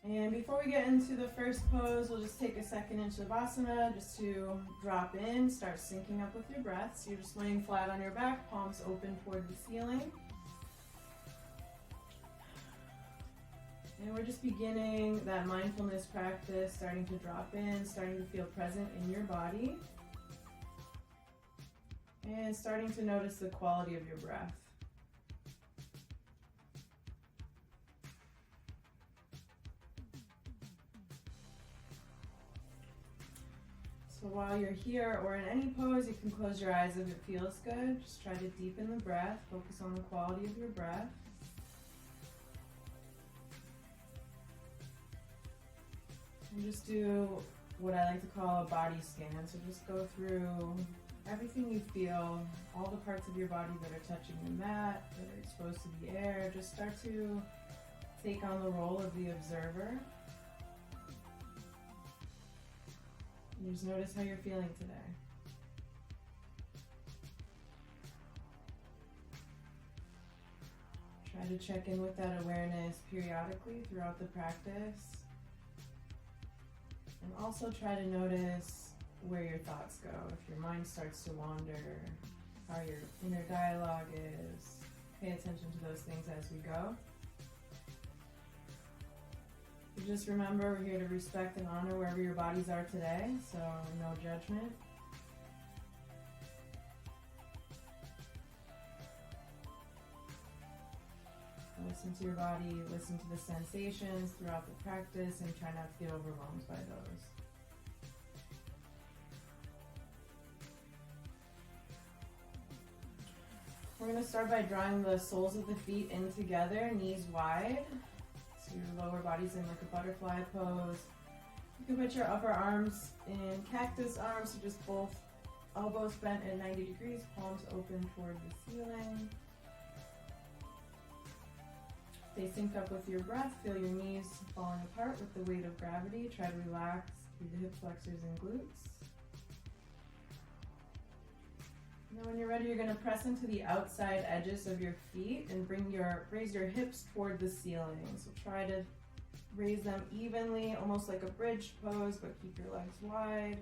And before we get into the first pose, we'll just take a second in Shavasana just to drop in, start syncing up with your breath. So you're just laying flat on your back, palms open toward the ceiling. And we're just beginning that mindfulness practice, starting to drop in, starting to feel present in your body. And starting to notice the quality of your breath. So while you're here or in any pose, you can close your eyes if it feels good. Just try to deepen the breath, focus on the quality of your breath. And just do what I like to call a body scan. So just go through everything you feel, all the parts of your body that are touching the mat, that are exposed to the air. Just start to take on the role of the observer. And just notice how you're feeling today. Try to check in with that awareness periodically throughout the practice. And also try to notice where your thoughts go. If your mind starts to wander, how your inner dialogue is. Pay attention to those things as we go. Just remember, we're here to respect and honor wherever your bodies are today, so no judgment. Listen to your body, listen to the sensations throughout the practice, and try not to get overwhelmed by those. We're going to start by drawing the soles of the feet in together, knees wide. So your lower body's in like a butterfly pose. You can put your upper arms in cactus arms, so just both elbows bent at 90 degrees, palms open toward the ceiling. Stay synced up with your breath. Feel your knees falling apart with the weight of gravity. Try to relax through the hip flexors and glutes. Now when you're ready, you're going to press into the outside edges of your feet and raise your hips toward the ceiling. So try to raise them evenly, almost like a bridge pose, but keep your legs wide.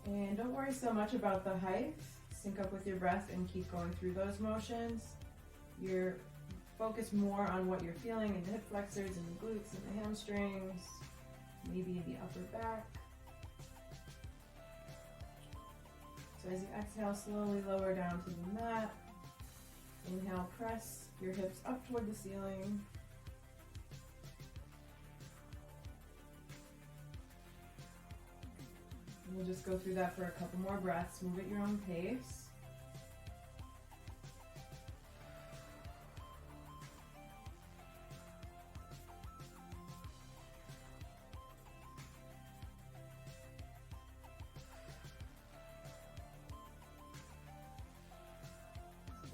And don't worry so much about the height. Sync up with your breath and keep going through those motions. You're focused more on what you're feeling in the hip flexors and the glutes and the hamstrings, maybe in the upper back. So as you exhale, slowly lower down to the mat. Inhale, press your hips up toward the ceiling. And we'll just go through that for a couple more breaths. Move at your own pace.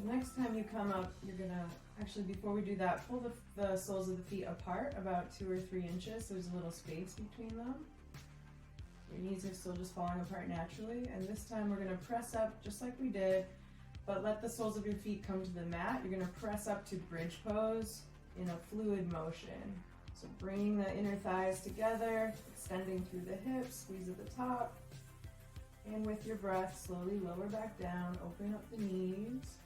Next time you come up, you're gonna, actually before we do that, pull the soles of the feet apart about 2 or 3 inches, so there's a little space between them. Your knees are still just falling apart naturally, and this time we're gonna press up just like we did, but let the soles of your feet come to the mat. You're gonna press up to bridge pose in a fluid motion. So bringing the inner thighs together, extending through the hips, squeeze at the top, and with your breath, slowly lower back down, open up the knees.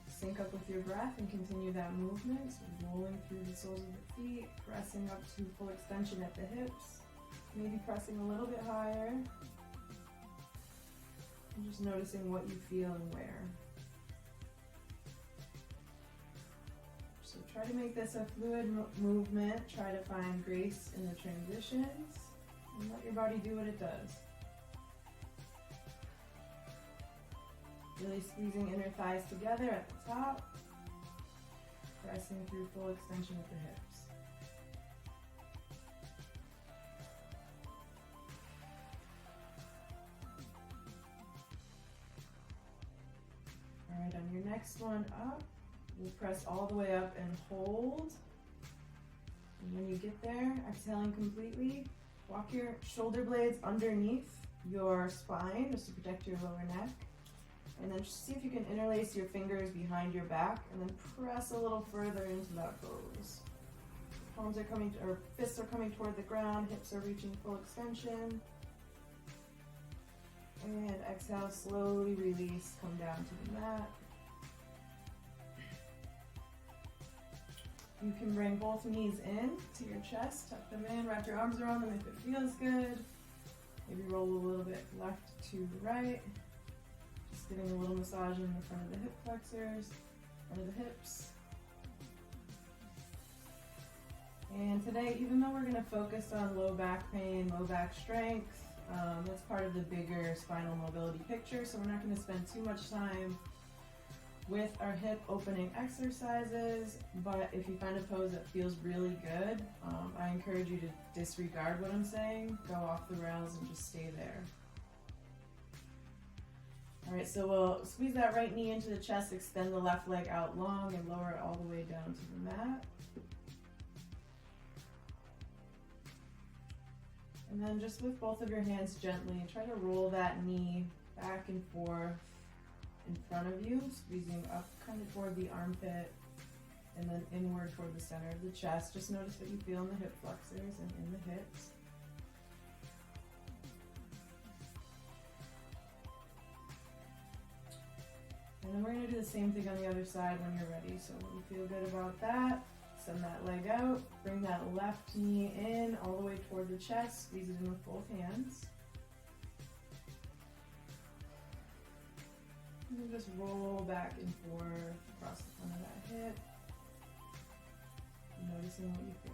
Sync up with your breath and continue that movement. So rolling through the soles of the feet, pressing up to full extension at the hips, maybe pressing a little bit higher. And just noticing what you feel and where. So try to make this a fluid movement. Try to find grace in the transitions and let your body do what it does. Really squeezing inner thighs together at the top, pressing through full extension of the hips. All right, on your next one up, we'll press all the way up and hold. And when you get there, exhaling completely, walk your shoulder blades underneath your spine just to protect your lower neck. And then just see if you can interlace your fingers behind your back and then press a little further into that pose. Palms are coming, or fists are coming toward the ground, hips are reaching full extension. And exhale, slowly release, come down to the mat. You can bring both knees in to your chest, tuck them in, wrap your arms around them if it feels good. Maybe roll a little bit left to right. Just getting a little massage in the front of the hip flexors, front of the hips. And today, even though we're going to focus on low back pain, low back strength, that's part of the bigger spinal mobility picture, so we're not going to spend too much time with our hip opening exercises, but if you find a pose that feels really good, I encourage you to disregard what I'm saying, go off the rails and just stay there. All right, so we'll squeeze that right knee into the chest, extend the left leg out long and lower it all the way down to the mat. And then just with both of your hands gently, try to roll that knee back and forth in front of you, squeezing up kind of toward the armpit and then inward toward the center of the chest. Just notice what you feel in the hip flexors and in the hips. And then we're going to do the same thing on the other side when you're ready. So when you feel good about that, send that leg out, bring that left knee in all the way toward the chest, squeeze it in with both hands. And then just roll back and forth across the front of that hip, noticing what you feel.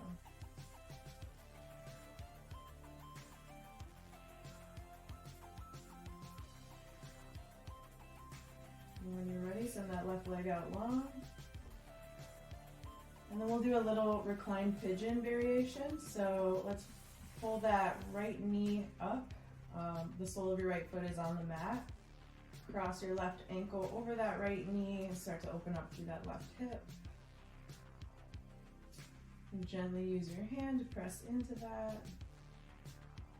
And when you're ready, send that left leg out long. And then we'll do a little reclined pigeon variation. So let's pull that right knee up. The sole of your right foot is on the mat. Cross your left ankle over that right knee and start to open up through that left hip. And gently use your hand to press into that.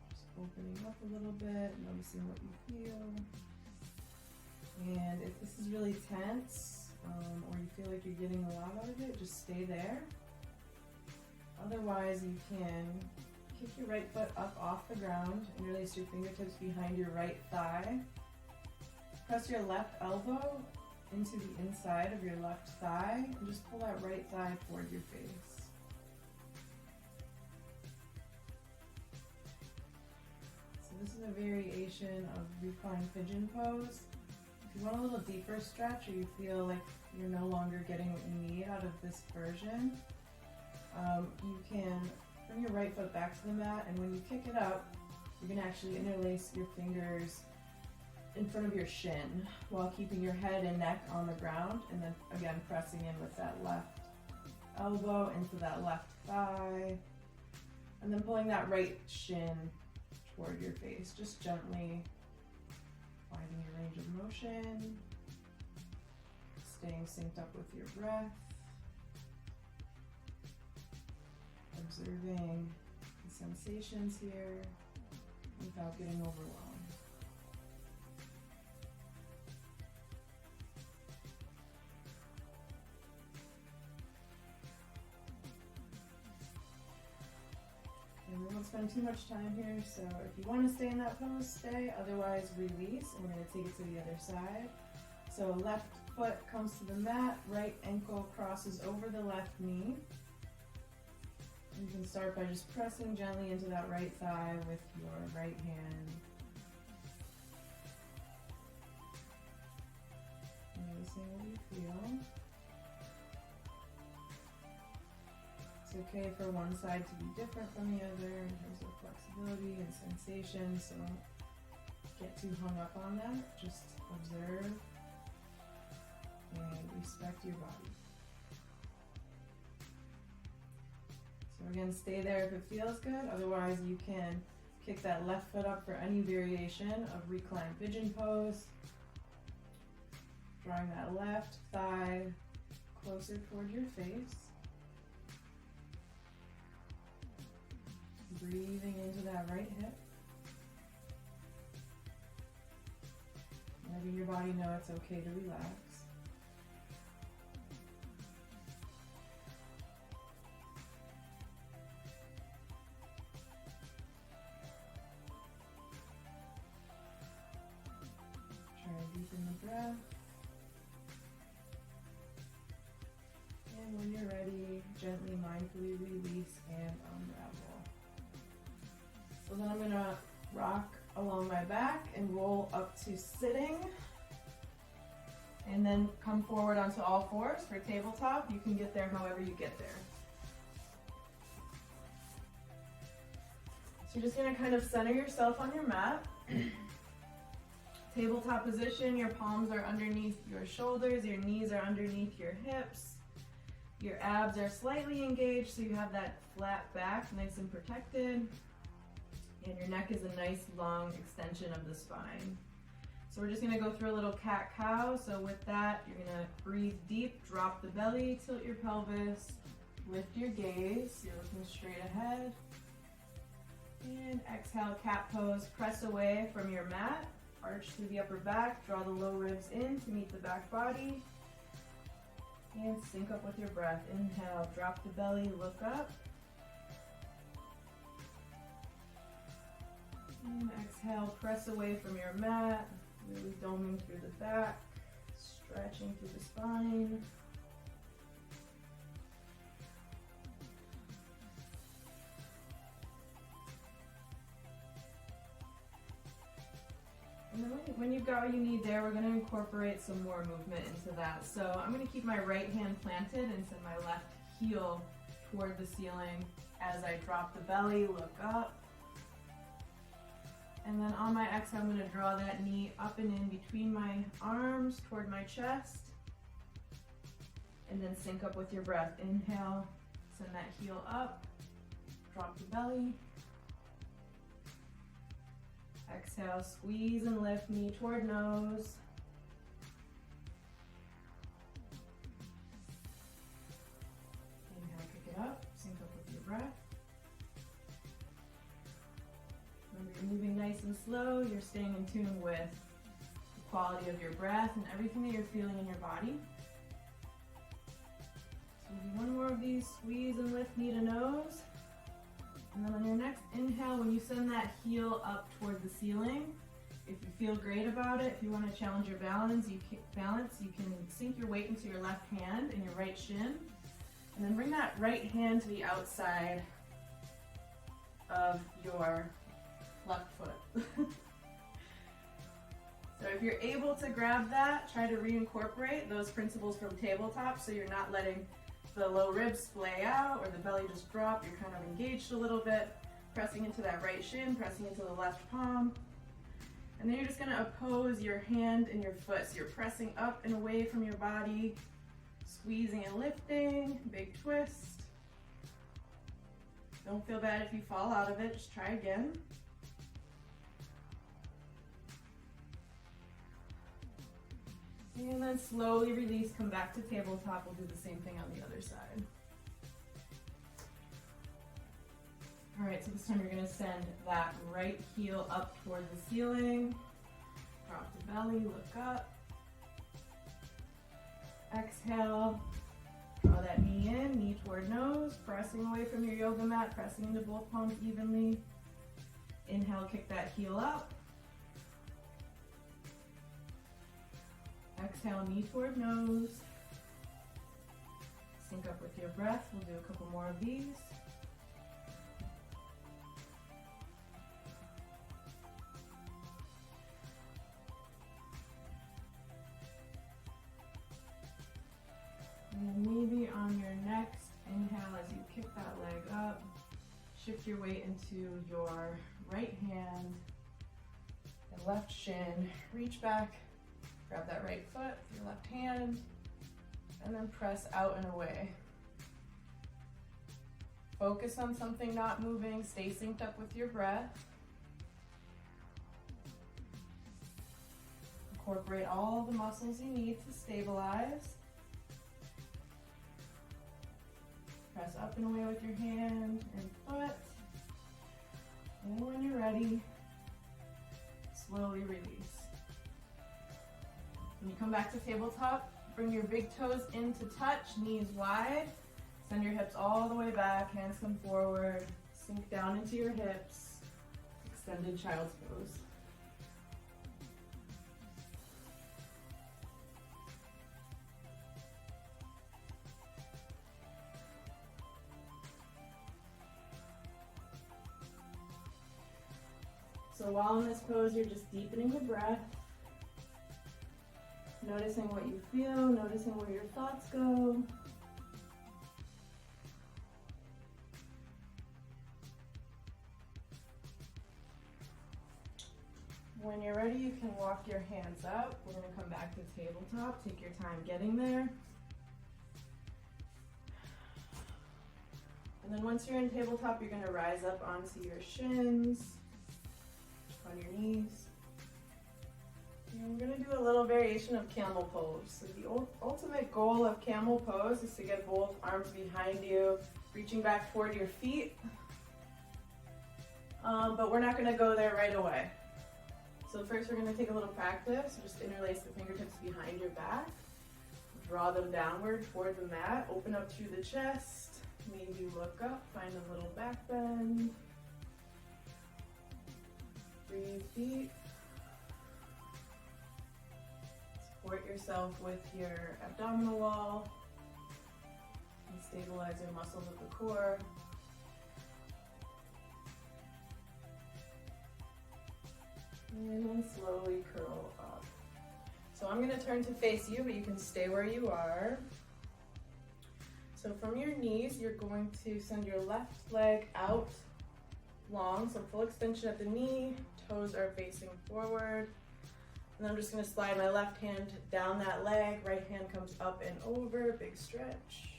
Just opening up a little bit, noticing what you feel. And if this is really tense, or you feel like you're getting a lot out of it, just stay there. Otherwise, you can kick your right foot up off the ground, interlace your fingertips behind your right thigh. Press your left elbow into the inside of your left thigh, and just pull that right thigh toward your face. So this is a variation of reclined pigeon pose. If you want a little deeper stretch, or you feel like you're no longer getting what you need out of this version, you can bring your right foot back to the mat, and when you kick it up, you can actually interlace your fingers in front of your shin while keeping your head and neck on the ground, and then again pressing in with that left elbow into that left thigh, and then pulling that right shin toward your face, just gently finding your range of motion, staying synced up with your breath, observing the sensations here without getting overwhelmed. And we won't spend too much time here, so if you want to stay in that pose, stay. Otherwise, release, and we're going to take it to the other side. So left foot comes to the mat, right ankle crosses over the left knee. You can start by just pressing gently into that right thigh with your right hand. Noticing what you feel. It's okay for one side to be different from the other in terms of flexibility and sensation, so don't get too hung up on that. Just observe and respect your body. So again, stay there if it feels good. Otherwise, you can kick that left foot up for any variation of reclined pigeon pose. Drawing that left thigh closer toward your face. Breathing into that right hip. Letting your body know it's okay to relax. Try to deepen the breath. And when you're ready, gently, mindfully release and unravel. So then I'm gonna rock along my back and roll up to sitting. And then come forward onto all fours for tabletop. You can get there however you get there. So you're just gonna kind of center yourself on your mat. Tabletop position, your palms are underneath your shoulders, your knees are underneath your hips. Your abs are slightly engaged, so you have that flat back, nice and protected. And your neck is a nice long extension of the spine. So we're just gonna go through a little cat-cow. So with that, you're gonna breathe deep, drop the belly, tilt your pelvis, lift your gaze, you're looking straight ahead. And exhale, cat pose, press away from your mat, arch through the upper back, draw the low ribs in to meet the back body. And sync up with your breath. Inhale, drop the belly, look up. And exhale, press away from your mat, really doming through the back, stretching through the spine. And then when you've got what you need there, we're going to incorporate some more movement into that. So I'm going to keep my right hand planted and send my left heel toward the ceiling as I drop the belly, look up. And then on my exhale, I'm going to draw that knee up and in between my arms toward my chest. And then sync up with your breath. Inhale, send that heel up, drop the belly. Exhale, squeeze and lift, knee toward nose. Inhale, kick it up, sync up with your breath. Remember, you're moving nice and slow, you're staying in tune with the quality of your breath and everything that you're feeling in your body. So we'll do one more of these, squeeze and lift, knee to nose. And then on your next inhale, when you send that heel up toward the ceiling, if you feel great about it, if you want to challenge your balance, you can sink your weight into your left hand and your right shin. And then bring that right hand to the outside of your left foot. So if you're able to grab that, try to reincorporate those principles from tabletop so you're not letting the low ribs splay out or the belly just drop. You're kind of engaged a little bit, pressing into that right shin, pressing into the left palm. And then you're just going to oppose your hand and your foot. So you're pressing up and away from your body, squeezing and lifting, big twist. Don't feel bad if you fall out of it, just try again. And then slowly release, come back to tabletop. We'll do the same thing on the other side. All right, so this time you're gonna send that right heel up toward the ceiling. Drop the belly, look up. Exhale, draw that knee in, knee toward nose, pressing away from your yoga mat, pressing into both palms evenly. Inhale, kick that heel up. Exhale, knee toward nose. Sync up with your breath. We'll do a couple more of these. And maybe on your next inhale, as you kick that leg up, shift your weight into your right hand and left shin. Reach back. Grab that right foot, your left hand, and then press out and away. Focus on something not moving, stay synced up with your breath. Incorporate all the muscles you need to stabilize. Press up and away with your hand and foot. And when you're ready, slowly release. When you come back to tabletop, bring your big toes in to touch, knees wide. Send your hips all the way back, hands come forward, sink down into your hips, extended child's pose. So while in this pose, you're just deepening the breath, noticing what you feel, noticing where your thoughts go. When you're ready, you can walk your hands up. We're going to come back to tabletop. Take your time getting there. And then once you're in tabletop, you're going to rise up onto your shins, on your knees. And we're going to do a little variation of camel pose. So the ultimate goal of camel pose is to get both arms behind you, reaching back toward your feet. But we're not going to go there right away. So first we're going to take a little practice. So just interlace the fingertips behind your back. Draw them downward toward the mat. Open up through the chest. Maybe look up. Find a little back bend. Breathe deep. Support yourself with your abdominal wall. And stabilize your muscles of the core. And then slowly curl up. So I'm going to turn to face you, but you can stay where you are. So from your knees, you're going to send your left leg out long, so full extension at the knee, toes are facing forward. And then I'm just going to slide my left hand down that leg, right hand comes up and over, big stretch.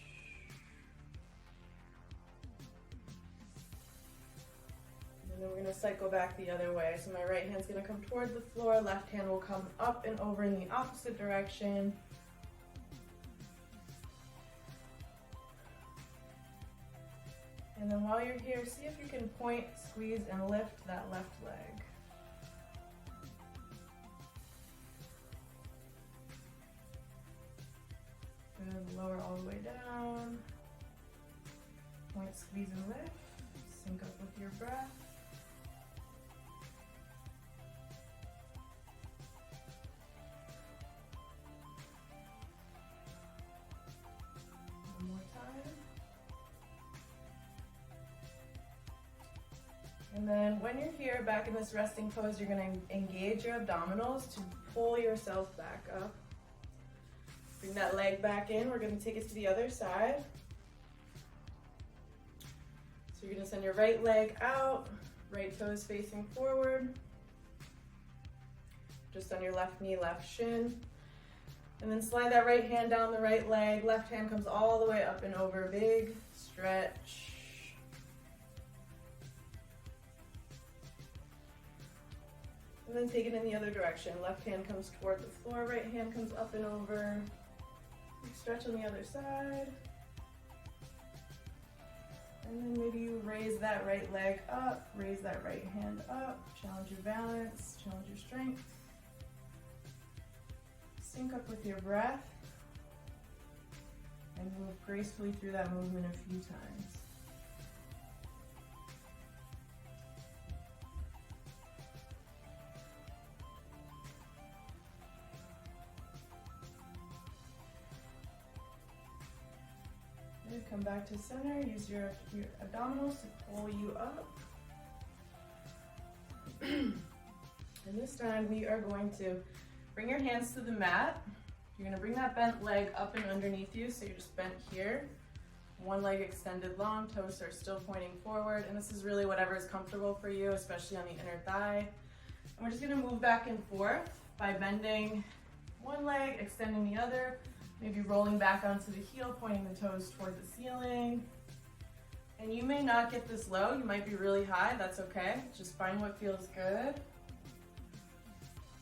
And then we're going to cycle back the other way. So my right hand's going to come toward the floor, left hand will come up and over in the opposite direction. And then while you're here, see if you can point, squeeze, and lift that left leg. Good, lower all the way down. Point, squeeze, and lift. Sync up with your breath. One more time. And then when you're here, back in this resting pose, you're going to engage your abdominals to pull yourself back up. Bring that leg back in. We're going to take it to the other side. So you're going to send your right leg out, right toes facing forward. Just on your left knee, left shin. And then slide that right hand down the right leg. Left hand comes all the way up and over. Big stretch. And then take it in the other direction. Left hand comes toward the floor, right hand comes up and over. Stretch on the other side. And then maybe you raise that right leg up, raise that right hand up, challenge your balance, challenge your strength. Sync up with your breath and move gracefully through that movement a few times. Come back to center, use your abdominals to pull you up. And this time we are going to bring your hands to the mat. You're going to bring that bent leg up and underneath you, so you're just bent here. One leg extended long, toes are still pointing forward, and this is really whatever is comfortable for you, especially on the inner thigh. And we're just going to move back and forth by bending one leg, extending the other, maybe rolling back onto the heel, pointing the toes toward the ceiling. And you may not get this low, you might be really high, that's okay. Just find what feels good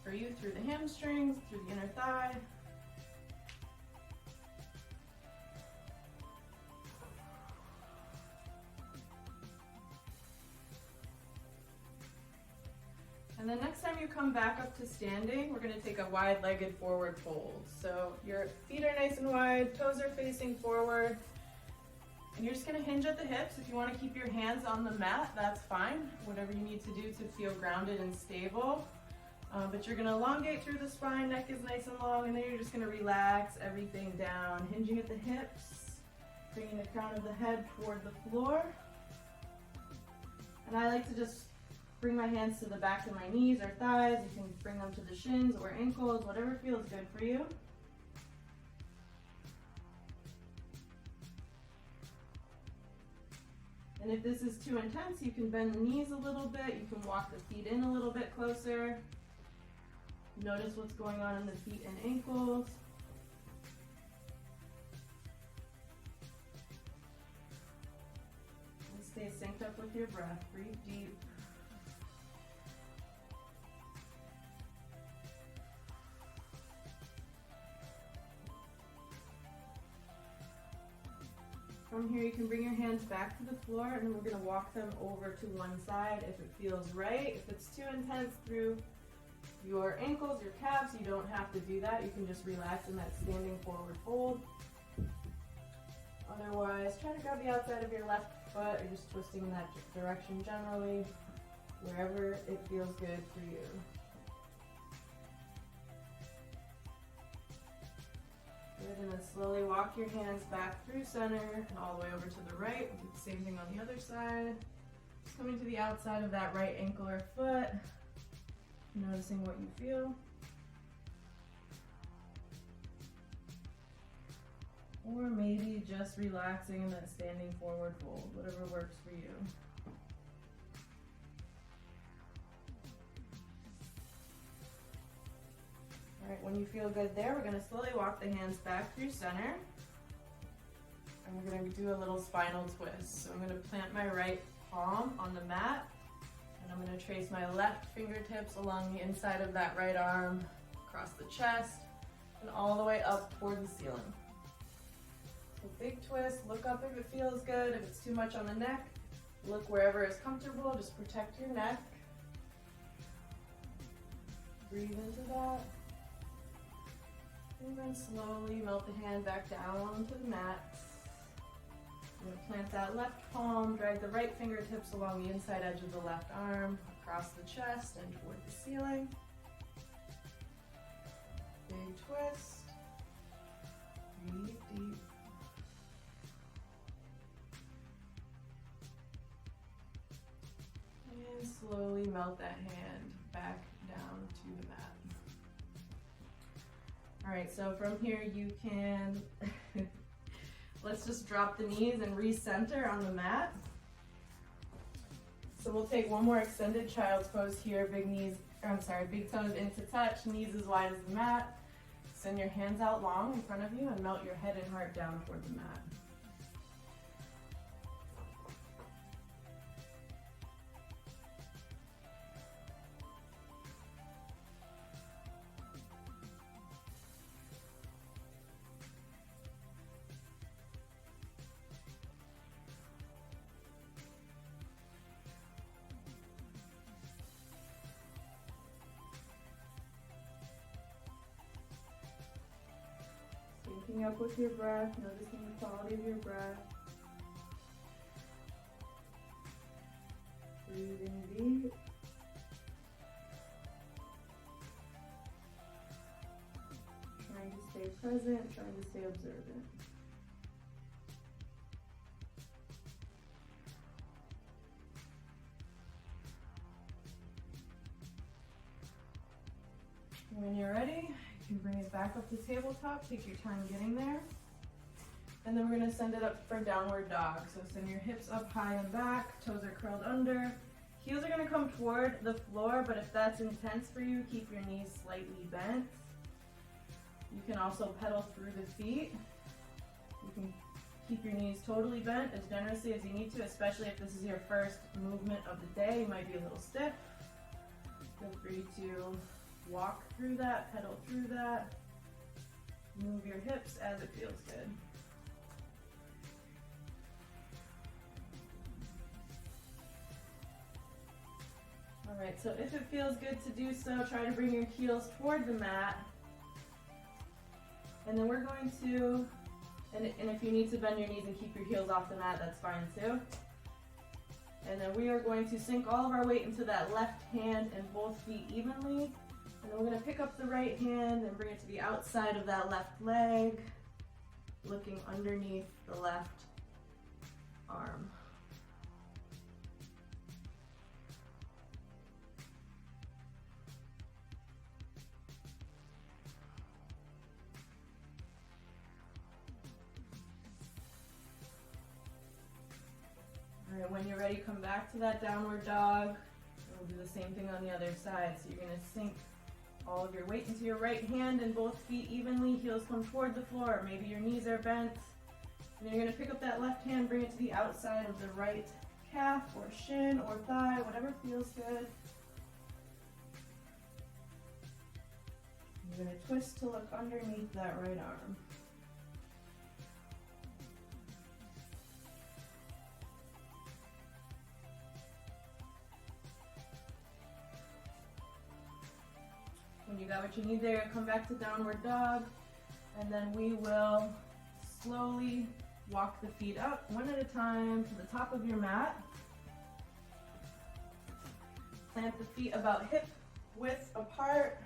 for you through the hamstrings, through the inner thigh. And And then next time you come back up to standing, we're gonna take a wide-legged forward fold. So your feet are nice and wide, toes are facing forward, and you're just gonna hinge at the hips. If you wanna keep your hands on the mat, that's fine. Whatever you need to do to feel grounded and stable. But you're gonna elongate through the spine, neck is nice and long, and then you're just gonna relax everything down, hinging at the hips, bringing the crown of the head toward the floor. And I like to just bring my hands to the back of my knees or thighs. You can bring them to the shins or ankles, whatever feels good for you. And if this is too intense, you can bend the knees a little bit. You can walk the feet in a little bit closer. Notice what's going on in the feet and ankles. And stay synced up with your breath. Breathe deep. From here, you can bring your hands back to the floor, and we're going to walk them over to one side if it feels right. If it's too intense through your ankles, your calves, you don't have to do that. You can just relax in that standing forward fold. Otherwise, try to grab the outside of your left foot or just twisting in that direction generally, wherever it feels good for you. Good, and then slowly walk your hands back through center and all the way over to the right. We'll do the same thing on the other side. Just coming to the outside of that right ankle or foot. Noticing what you feel. Or maybe just relaxing in that standing forward fold, whatever works for you. All right, when you feel good there, we're gonna slowly walk the hands back through center. And we're gonna do a little spinal twist. So I'm gonna plant my right palm on the mat. And I'm going to trace my left fingertips along the inside of that right arm, across the chest, and all the way up toward the ceiling. So big twist, look up if it feels good. If it's too much on the neck, look wherever is comfortable, just protect your neck. Breathe into that. And then slowly melt the hand back down onto the mat. I'm going to plant that left palm, drag the right fingertips along the inside edge of the left arm, across the chest and toward the ceiling. Big twist. Breathe deep. And slowly melt that hand back down to the mat. All right, so from here you can let's just drop the knees and recenter on the mat. So we'll take one more extended child's pose here. Big toes into touch, knees as wide as the mat. Send your hands out long in front of you and melt your head and heart down toward the mat. Syncing up with your breath, noticing the quality of your breath. Breathing deep. Trying to stay present, trying to stay observant. When you're ready, you can bring it back up to tabletop, take your time getting there. And then we're gonna send it up for downward dog. So send your hips up high and back, toes are curled under. Heels are gonna come toward the floor, but if that's intense for you, keep your knees slightly bent. You can also pedal through the feet. You can keep your knees totally bent as generously as you need to, especially if this is your first movement of the day. You might be a little stiff. Feel free to walk through that, pedal through that. Move your hips as it feels good. All right, Alright, so if it feels good to do so, try to bring your heels toward the mat. And then we're going to, and if you need to bend your knees and keep your heels off the mat, that's fine too. And then we are going to sink all of our weight into that left hand and both feet evenly. And then we're going to pick up the right hand and bring it to the outside of that left leg, looking underneath the left arm. All right, when you're ready, come back to that downward dog. We'll do the same thing on the other side. So you're going to sink all of your weight into your right hand and both feet evenly. Heels come toward the floor. Maybe your knees are bent. And then you're going to pick up that left hand, bring it to the outside of the right calf or shin or thigh, whatever feels good. You're going to twist to look underneath that right arm. When you got what you need there, come back to downward dog, and then we will slowly walk the feet up one at a time to the top of your mat. Plant the feet about hip width apart,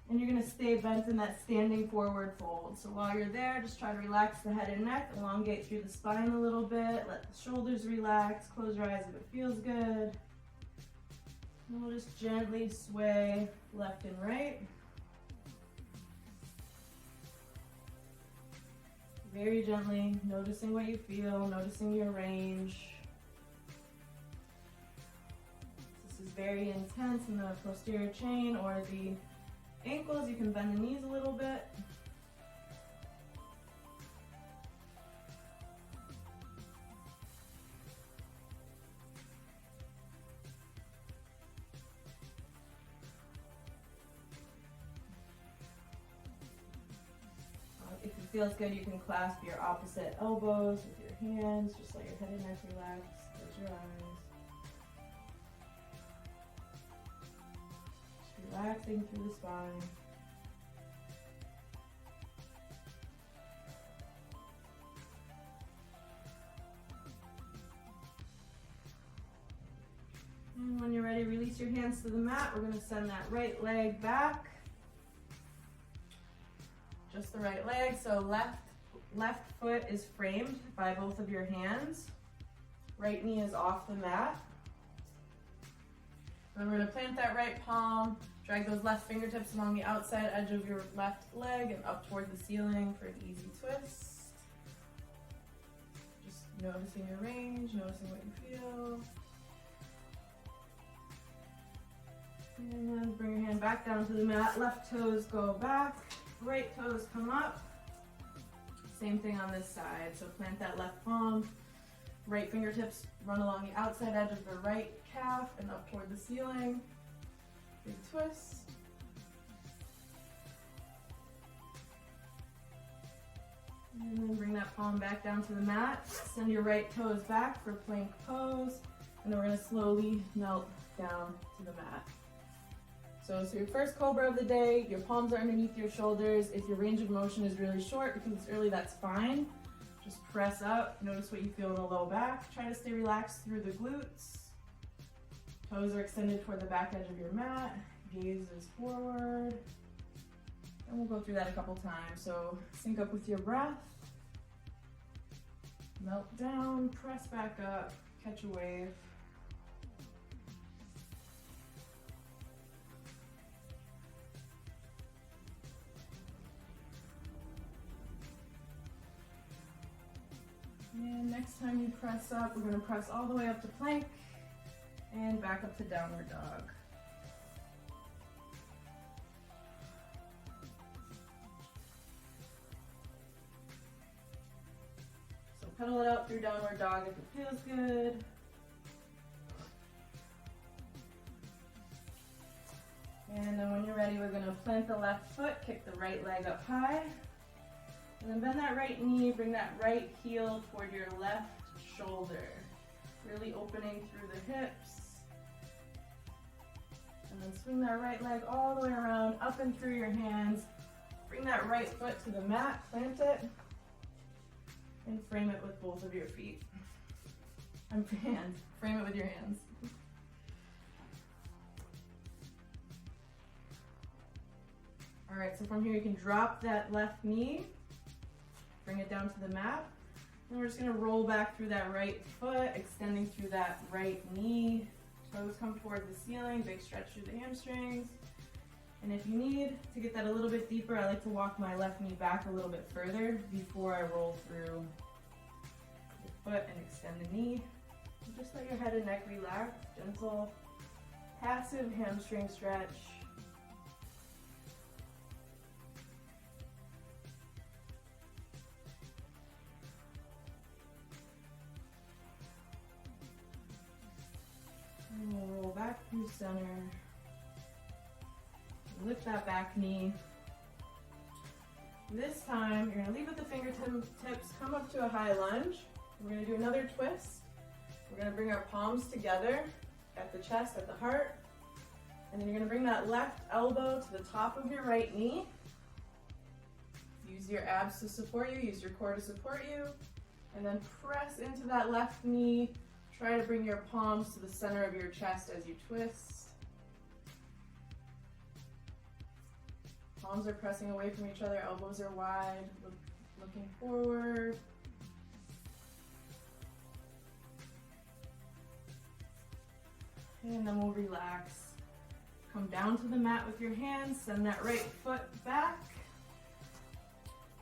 and you're going to stay bent in that standing forward fold. So while you're there, just try to relax the head and neck, elongate through the spine a little bit, let the shoulders relax, close your eyes if it feels good. And we'll just gently sway left and right. Very gently, noticing what you feel, noticing your range. This is very intense in the posterior chain or the ankles. You can bend the knees a little bit. If it feels good, you can clasp your opposite elbows with your hands. Just let your head and neck relax. Close your eyes. Just relaxing through the spine. And when you're ready, release your hands to the mat. We're going to send that right leg back. Just the right leg, so left foot is framed by both of your hands. Right knee is off the mat. Then we're going to plant that right palm, drag those left fingertips along the outside edge of your left leg and up toward the ceiling for an easy twist. Just noticing your range, noticing what you feel. And then bring your hand back down to the mat. Left toes go back. Right toes come up. Same thing on this side. So plant that left palm. Right fingertips run along the outside edge of the right calf and up toward the ceiling. Big twist. And then bring that palm back down to the mat. Send your right toes back for plank pose. And then we're going to slowly melt down to the mat. So it's your first cobra of the day. Your palms are underneath your shoulders. If your range of motion is really short because it's early, that's fine. Just press up. Notice what you feel in the low back. Try to stay relaxed through the glutes. Toes are extended toward the back edge of your mat. Gaze is forward. And we'll go through that a couple times. So sync up with your breath. Melt down, press back up, catch a wave. And next time you press up, we're going to press all the way up to plank and back up to downward dog. So pedal it out through downward dog if it feels good. And then when you're ready, we're going to plant the left foot, kick the right leg up high. And then bend that right knee, bring that right heel toward your left shoulder. Really opening through the hips. And then swing that right leg all the way around, up and through your hands. Bring that right foot to the mat, plant it, and frame it with both of your feet. Hands. Frame it with your hands. All right, so from here you can drop that left knee, bring it down to the mat, and we're just gonna roll back through that right foot, extending through that right knee. Toes come towards the ceiling, big stretch through the hamstrings. And if you need to get that a little bit deeper, I like to walk my left knee back a little bit further before I roll through the foot and extend the knee. And just let your head and neck relax, gentle, passive hamstring stretch. And we'll roll back through center. Lift that back knee. This time, you're gonna lead with the fingertips, come up to a high lunge. We're gonna do another twist. We're gonna bring our palms together at the chest, at the heart. And then you're gonna bring that left elbow to the top of your right knee. Use your abs to support you, use your core to support you. And then press into that left knee. Try to bring your palms to the center of your chest as you twist. Palms are pressing away from each other, elbows are wide, looking forward. And then we'll relax. Come down to the mat with your hands, send that right foot back.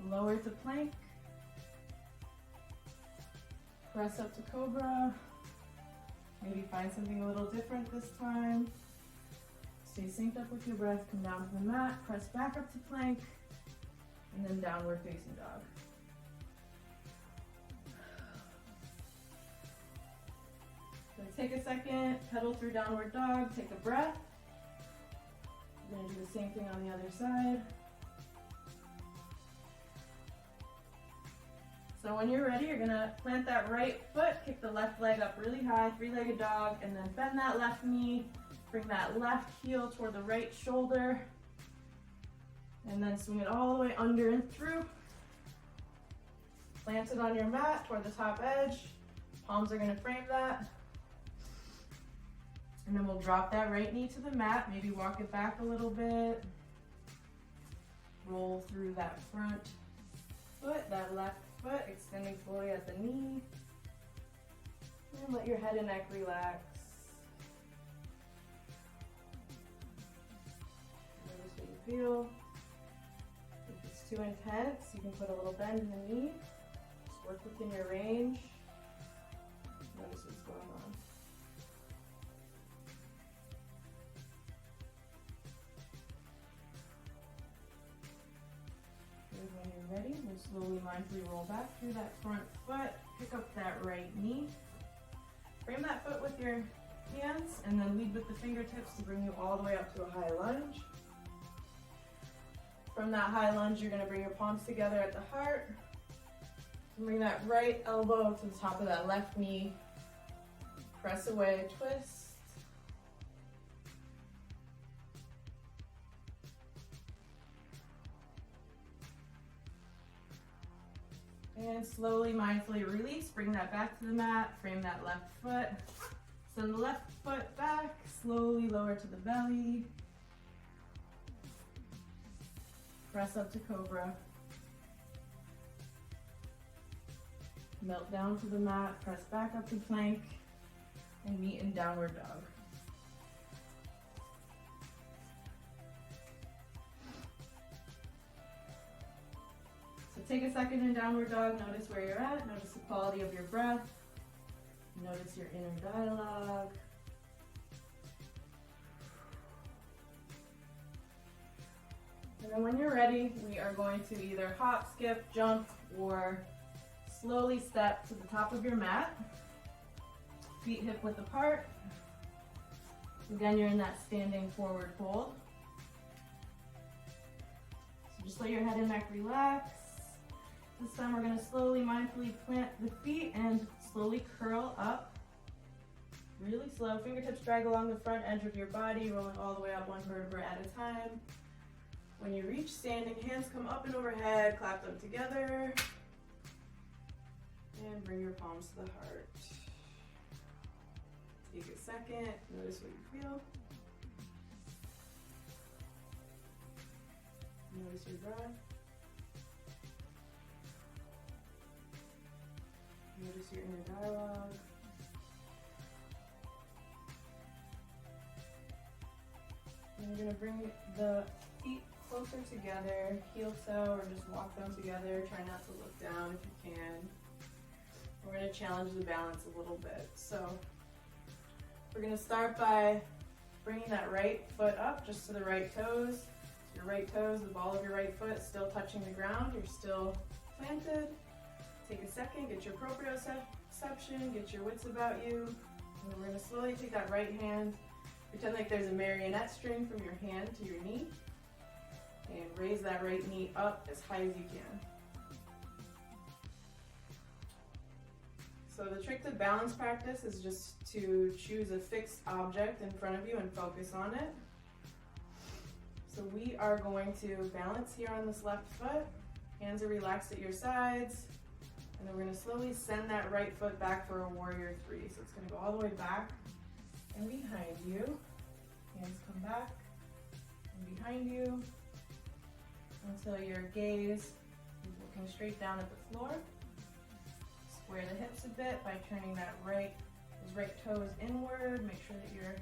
Lower to plank. Press up to cobra. Maybe find something a little different this time. Stay synced up with your breath, come down to the mat, press back up to plank, and then downward facing dog. So take a second, pedal through downward dog, take a breath. We're gonna do the same thing on the other side. So when you're ready, you're gonna plant that right foot, kick the left leg up really high, three-legged dog, and then bend that left knee. Bring that left heel toward the right shoulder, and then swing it all the way under and through. Plant it on your mat toward the top edge. Palms are gonna frame that. And then we'll drop that right knee to the mat, maybe walk it back a little bit. Roll through that front foot, that left foot, extending fully at the knee. And let your head and neck relax. Feel. If it's too intense, you can put a little bend in the knee. Just work within your range. Notice what's going on. And when you're ready, we'll slowly, mindfully roll back through that front foot. Pick up that right knee. Frame that foot with your hands, and then lead with the fingertips to bring you all the way up to a high lunge. From that high lunge, you're gonna bring your palms together at the heart. And bring that right elbow to the top of that left knee. Press away, twist. And slowly, mindfully release. Bring that back to the mat, frame that left foot. Send the left foot back, slowly lower to the belly. Press up to cobra. Melt down to the mat, press back up to plank, and meet in downward dog. So take a second in downward dog, notice where you're at, notice the quality of your breath, notice your inner dialogue. And then when you're ready, we are going to either hop, skip, jump, or slowly step to the top of your mat. Feet hip width apart. Again, you're in that standing forward fold. So just let your head and neck relax. This time we're going to slowly, mindfully plant the feet and slowly curl up. Really slow. Fingertips drag along the front edge of your body, rolling all the way up one vertebra at a time. When you reach standing, hands come up and overhead, clap them together. And bring your palms to the heart. Take a second, notice what you feel. Notice your breath. Notice your inner dialogue. And you're going to bring the feet closer together, heel toe, or just walk them together. Try not to look down if you can. We're going to challenge the balance a little bit. So we're going to start by bringing that right foot up just to the right toes. Your right toes, the ball of your right foot still touching the ground. You're still planted. Take a second, get your proprioception, get your wits about you. And we're going to slowly take that right hand, pretend like there's a marionette string from your hand to your knee, and raise that right knee up as high as you can. So the trick to balance practice is just to choose a fixed object in front of you and focus on it. So we are going to balance here on this left foot. Hands are relaxed at your sides. And then we're going to slowly send that right foot back for a warrior three. So it's going to go all the way back and behind you. Hands come back and behind you until your gaze is looking straight down at the floor. Square the hips a bit by turning those right toes inward. Make sure that your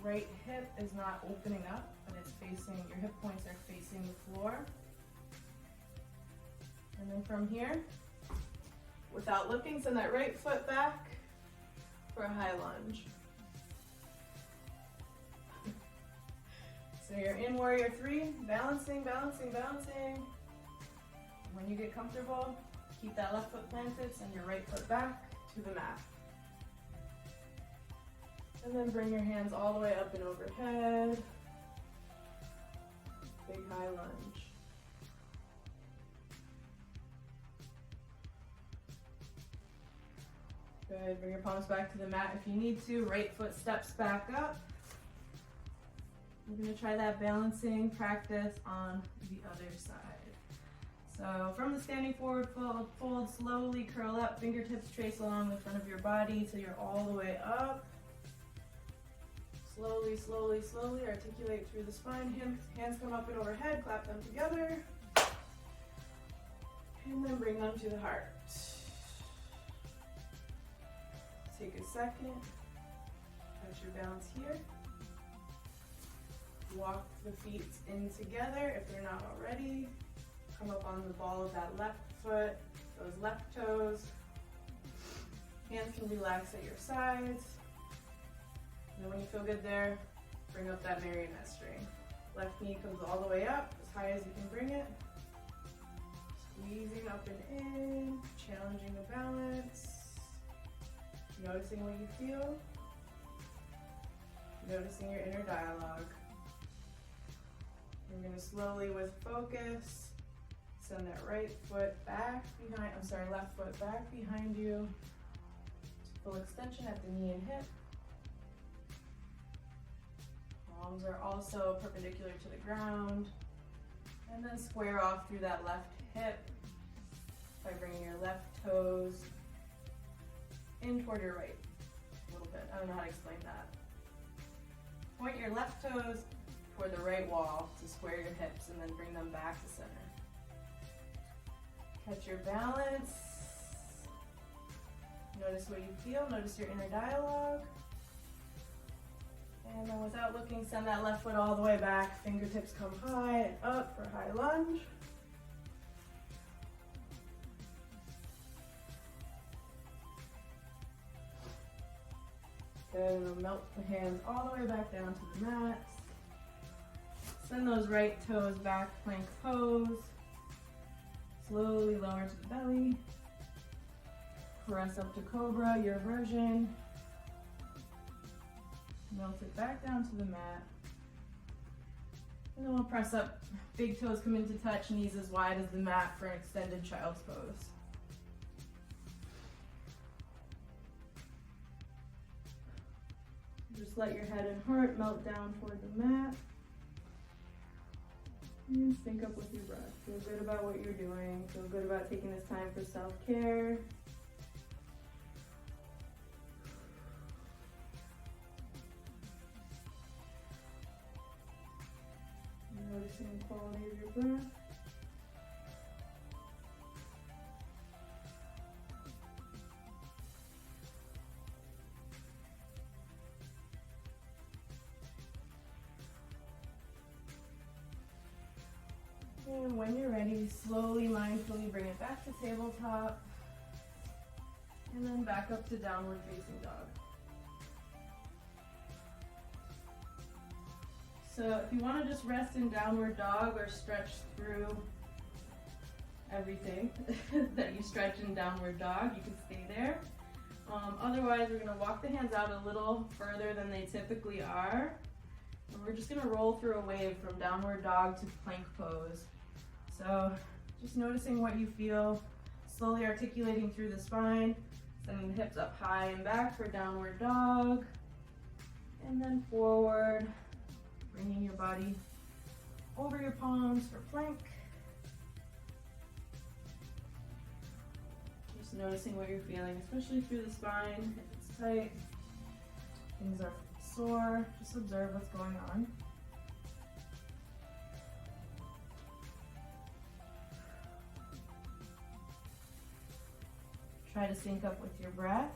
right hip is not opening up, but it's facing, your hip points are facing the floor. And then from here, without looking, send that right foot back for a high lunge. So you're in warrior three, balancing, balancing, balancing. When you get comfortable, keep that left foot planted, send your right foot back to the mat. And then bring your hands all the way up and overhead. Big high lunge. Good, bring your palms back to the mat if you need to. Right foot steps back up. We're going to try that balancing practice on the other side. So from the standing forward fold, slowly curl up, fingertips trace along the front of your body till you're all the way up. Slowly, slowly, slowly articulate through the spine. Hands come up and overhead, clap them together. And then bring them to the heart. Take a second, catch your balance here. Walk the feet in together if they're not already. Come up on the ball of that left foot, those left toes. Hands can relax at your sides. And then when you feel good there, bring up that marionette string. Left knee comes all the way up, as high as you can bring it. Squeezing up and in, challenging the balance. Noticing what you feel. Noticing your inner dialogue. We're going to slowly, with focus, send that right foot back behind, left foot back behind you. Full extension at the knee and hip. Palms are also perpendicular to the ground. And then square off through that left hip by bringing your left toes in toward your right a little bit. I don't know how to explain that. Point your left toes toward the right wall to square your hips and then bring them back to center. Catch your balance. Notice what you feel. Notice your inner dialogue. And then without looking, send that left foot all the way back. Fingertips come high and up for high lunge. Good, and then melt the hands all the way back down to the mat. Send those right toes back, plank pose. Slowly lower to the belly. Press up to cobra, your version. Melt it back down to the mat. And then we'll press up. Big toes come into touch, knees as wide as the mat for an extended child's pose. Just let your head and heart melt down toward the mat. And sync up with your breath. Feel good about what you're doing. Feel good about taking this time for self-care. Noticing the quality of your breath. And when you're ready, slowly, mindfully bring it back to tabletop. And then back up to downward facing dog. So if you want to just rest in downward dog or stretch through everything that you stretch in downward dog, you can stay there. Otherwise, we're going to walk the hands out a little further than they typically are. And we're just going to roll through a wave from downward dog to plank pose. So just noticing what you feel, slowly articulating through the spine, sending the hips up high and back for downward dog, and then forward, bringing your body over your palms for plank. Just noticing what you're feeling, especially through the spine. If it's tight, things are sore, just observe what's going on. Try to sync up with your breath.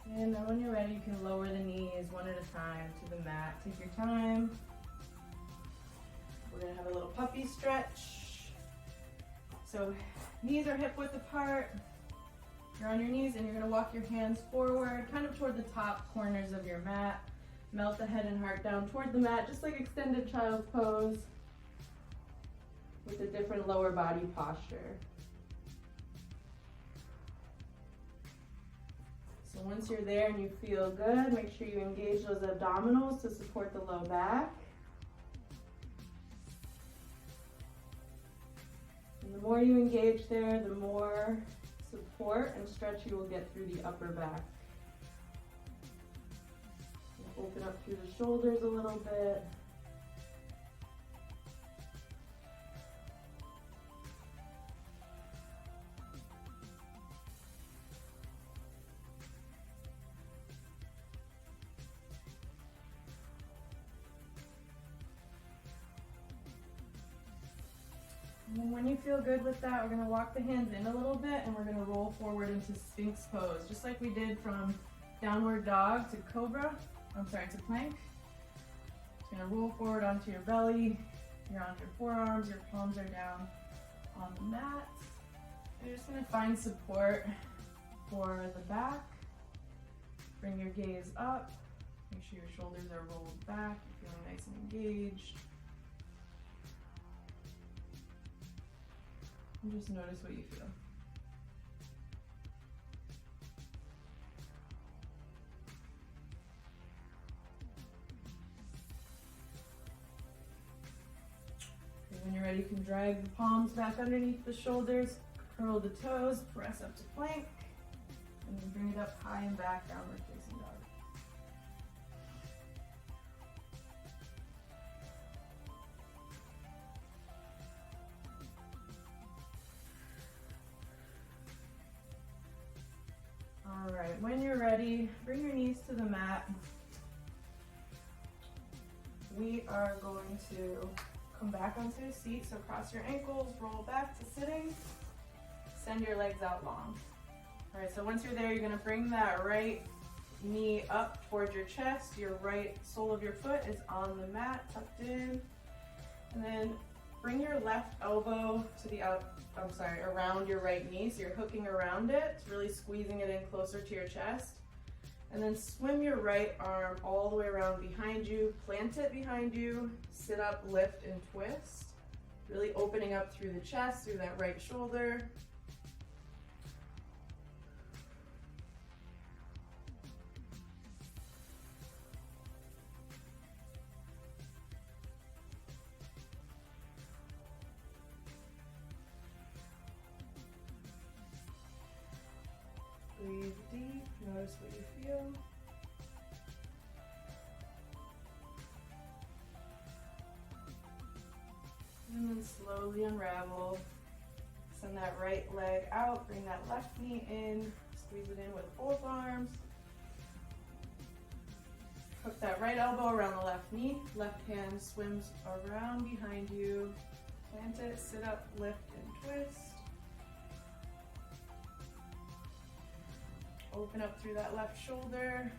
And then when you're ready, you can lower the knees one at a time to the mat. Take your time. We're gonna have a little puppy stretch. So knees are hip width apart. You're on your knees and you're gonna walk your hands forward, kind of toward the top corners of your mat. Melt the head and heart down toward the mat, just like extended child's pose, with a different lower body posture. So once you're there and you feel good, make sure you engage those abdominals to support the low back. And the more you engage there, the more support and stretch you will get through the upper back. Open up through the shoulders a little bit. And then when you feel good with that, we're going to walk the hands in a little bit and we're going to roll forward into Sphinx pose, just like we did from downward dog to cobra. To plank. Just going to roll forward onto your belly. You're on your forearms, your palms are down on the mat. You're just going to find support for the back. Bring your gaze up. Make sure your shoulders are rolled back. You're feeling nice and engaged. And just notice what you feel. When you're ready, you can drag the palms back underneath the shoulders, curl the toes, press up to plank, and then bring it up high and back, downward facing dog. All right, when you're ready, bring your knees to the mat. We are going to come back onto a seat, so cross your ankles, roll back to sitting, send your legs out long. All right, so once you're there, you're gonna bring that right knee up towards your chest, your right sole of your foot is on the mat, tucked in, and then bring your left elbow to the around your right knee, so you're hooking around it, really squeezing it in closer to your chest. And then swim your right arm all the way around behind you, plant it behind you, sit up, lift, and twist. Really opening up through the chest, through that right shoulder. Breathe deep, notice what you feel. And then slowly unravel. Send that right leg out, bring that left knee in, squeeze it in with both arms. Hook that right elbow around the left knee, left hand swims around behind you. Plant it, sit up, lift, and twist. Open up through that left shoulder.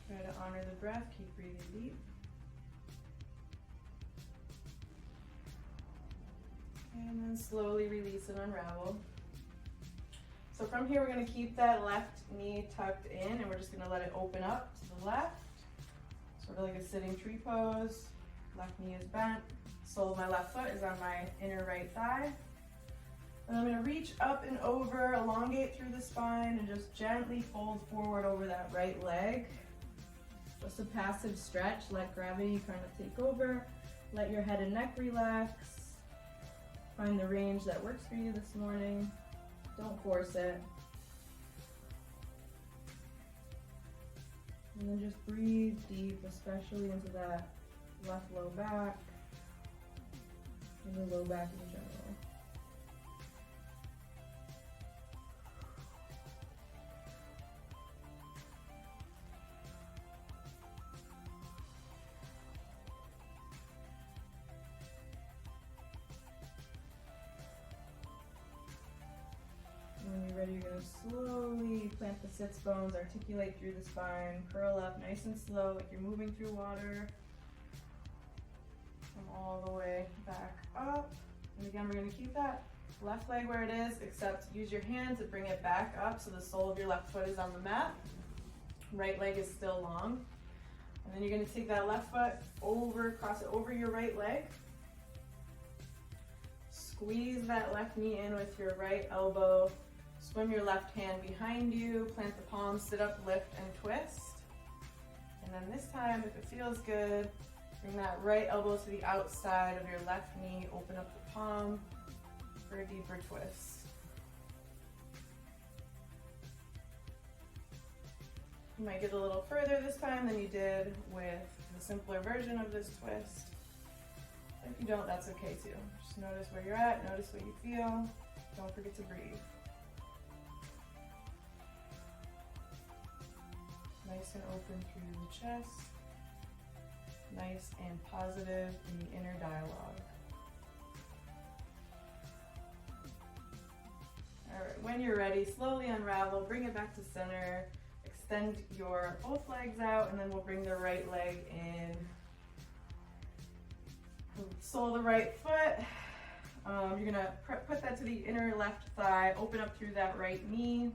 Try to honor the breath, keep breathing deep. And then slowly release and unravel. So from here, we're going to keep that left knee tucked in, and we're just going to let it open up to the left. Sort of like a sitting tree pose. Left knee is bent. Sole of my left foot is on my inner right thigh. And I'm going to reach up and over, elongate through the spine, and just gently fold forward over that right leg. Just a passive stretch. Let gravity kind of take over. Let your head and neck relax. Find the range that works for you this morning. Don't force it. And then just breathe deep, especially into that left low back and the low back in general. When you're ready, you're going to slowly plant the sits bones, articulate through the spine, curl up nice and slow like you're moving through water. Come all the way back up. And again, we're going to keep that left leg where it is, except use your hand to bring it back up so the sole of your left foot is on the mat. Right leg is still long. And then you're going to take that left foot over, cross it over your right leg. Squeeze that left knee in with your right elbow. Swim your left hand behind you, plant the palms, sit up, lift, and twist. And then this time, if it feels good, bring that right elbow to the outside of your left knee, open up the palm for a deeper twist. You might get a little further this time than you did with the simpler version of this twist. If you don't, that's okay too. Just notice where you're at, notice what you feel. Don't forget to breathe. Nice and open through the chest. Nice and positive in the inner dialogue. All right, when you're ready, slowly unravel, bring it back to center, extend your both legs out, and then we'll bring the right leg in. Sole the right foot. You're gonna put that to the inner left thigh, open up through that right knee.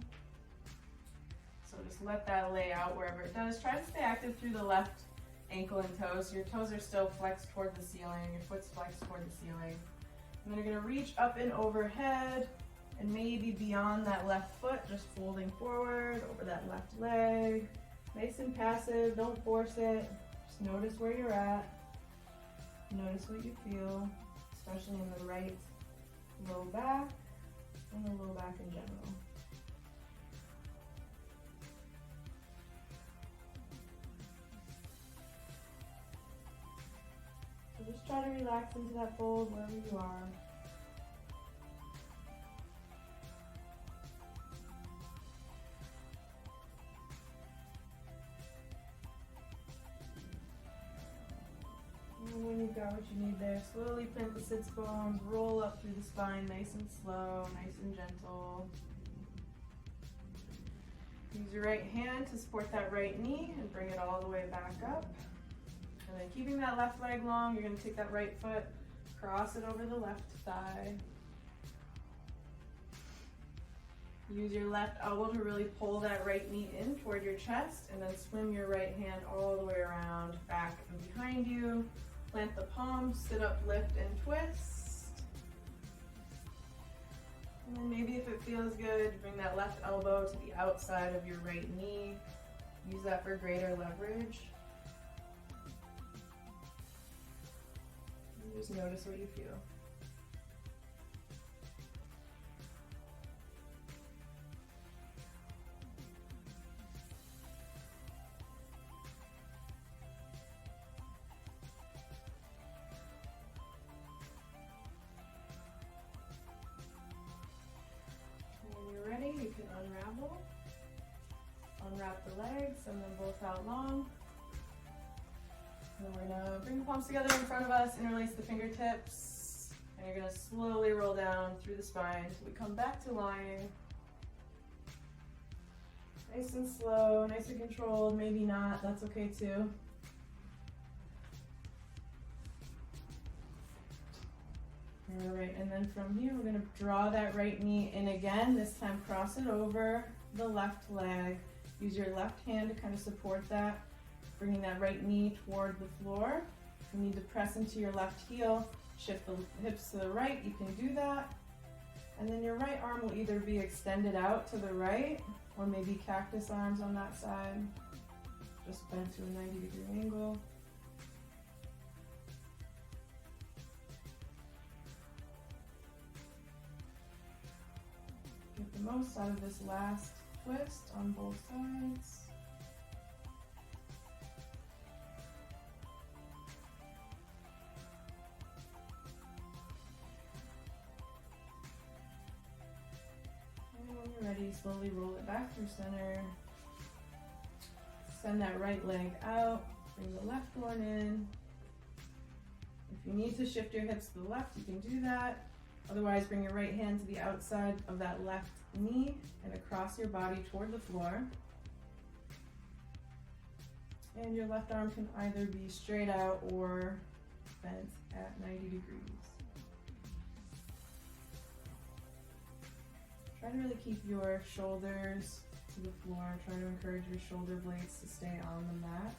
So just let that lay out wherever it does. Try to stay active through the left ankle and toes. So your toes are still flexed toward the ceiling, your foot's flexed toward the ceiling. And then you're gonna reach up and overhead and maybe beyond that left foot, just folding forward over that left leg. Nice and passive, don't force it. Just notice where you're at. Notice what you feel, especially in the right low back and the low back in general. So just try to relax into that fold wherever you are. And when you've got what you need there, slowly plant the sits bones, roll up through the spine nice and slow, nice and gentle. Use your right hand to support that right knee and bring it all the way back up. And then keeping that left leg long, you're going to take that right foot, cross it over the left thigh. Use your left elbow to really pull that right knee in toward your chest, and then swim your right hand all the way around, back and behind you. Plant the palms, sit up, lift, and twist. And then maybe if it feels good, bring that left elbow to the outside of your right knee. Use that for greater leverage. Just notice what you feel. When you're ready, you can unravel. Unwrap the legs, send them both out long. And then we're gonna bring the palms together in front of us, interlace the fingertips, and you're gonna slowly roll down through the spine until we come back to lying. Nice and slow, nice and controlled, maybe not, that's okay too. All right, and then from here, we're gonna draw that right knee in again, this time cross it over the left leg. Use your left hand to kind of support that, bringing that right knee toward the floor. If you need to press into your left heel, shift the hips to the right, you can do that. And then your right arm will either be extended out to the right, or maybe cactus arms on that side, just bent to a 90-degree angle. Get the most out of this last twist on both sides. And when you're ready, slowly roll it back through center. Send that right leg out, bring the left one in. If you need to shift your hips to the left, you can do that. Otherwise, bring your right hand to the outside of that left knee and across your body toward the floor. And your left arm can either be straight out or bent at 90 degrees. Try to really keep your shoulders to the floor. Try to encourage your shoulder blades to stay on the mat.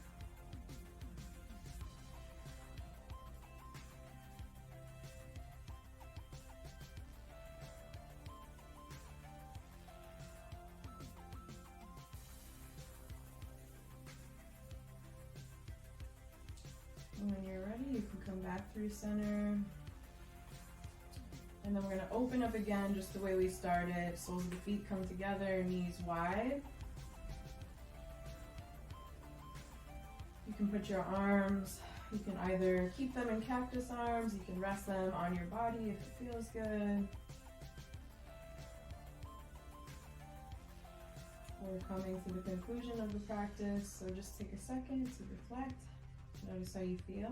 And when you're ready, you can come back through center. And then we're gonna open up again just the way we started. Soles of the feet come together, knees wide. You can put your arms, you can either keep them in cactus arms, you can rest them on your body if it feels good. We're coming to the conclusion of the practice, so just take a second to reflect. Notice how you feel.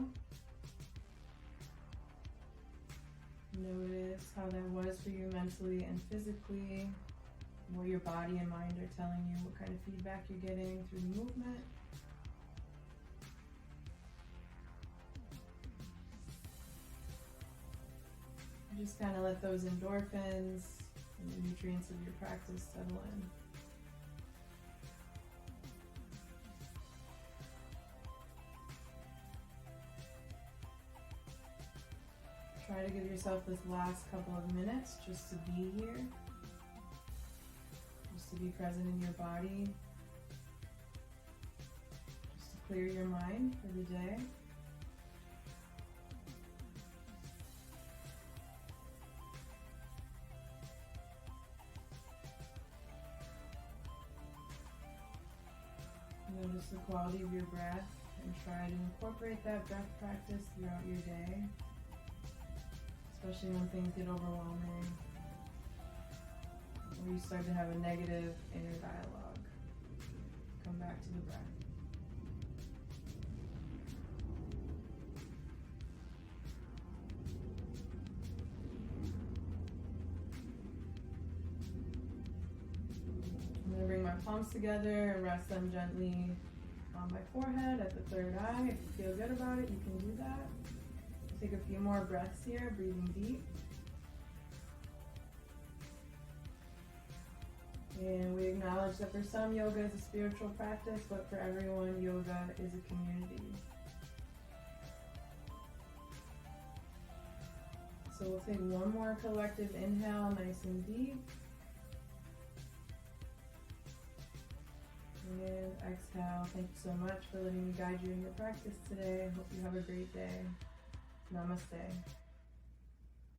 Notice how that was for you mentally and physically, what your body and mind are telling you, what kind of feedback you're getting through the movement. Just kind of let those endorphins and the nutrients of your practice settle in. Try to give yourself this last couple of minutes just to be here, just to be present in your body, just to clear your mind for the day. Notice the quality of your breath and try to incorporate that breath practice throughout your day. Especially when things get overwhelming, or you start to have a negative inner dialogue. Come back to the breath. I'm going to bring my palms together and rest them gently on my forehead at the third eye. If you feel good about it, you can do that. Take a few more breaths here, breathing deep. And we acknowledge that for some, yoga is a spiritual practice, but for everyone, yoga is a community. So we'll take one more collective inhale, nice and deep. And exhale. Thank you so much for letting me guide you in your practice today. I hope you have a great day. Namaste.